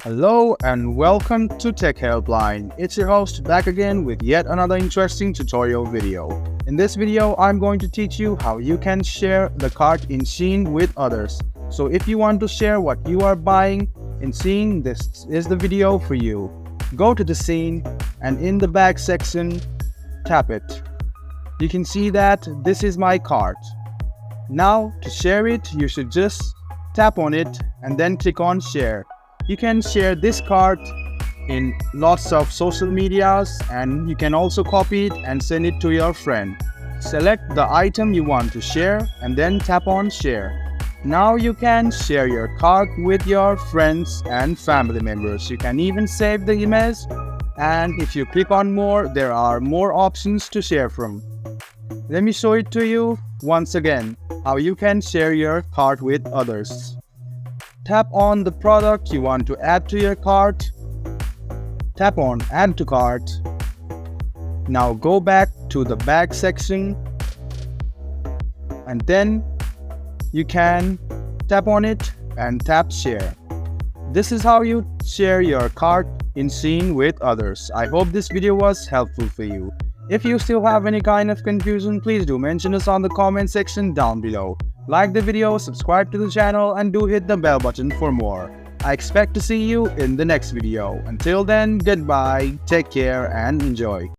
Hello and welcome to Tech Helpline. It's your host back again with yet another interesting tutorial video. In this video, I'm going to teach you how you can share the cart in Shein with others. So if you want to share what you are buying in Shein, this is the video for you. Go to the Shein and in the back section, tap it. You can see that this is my cart. Now to share it, you should just tap on it and then click on share. You can share this cart in lots of social medias and you can also copy it and send it to your friend. Select the item you want to share and then tap on share. Now you can share your cart with your friends and family members. You can even save the image, and if you click on more, there are more options to share from. Let me show it to you once again how you can share your cart with others. Tap on the product you want to add to your cart. Tap on Add to Cart. Now go back to the back section and then you can tap on it and tap Share. This is how you share your cart in Shein with others. I hope this video was helpful for you. If you still have any kind of confusion, please do mention us on the comment section down below. Like the video, subscribe to the channel, and do hit the bell button for more. I expect to see you in the next video. Until then, goodbye, take care, and enjoy.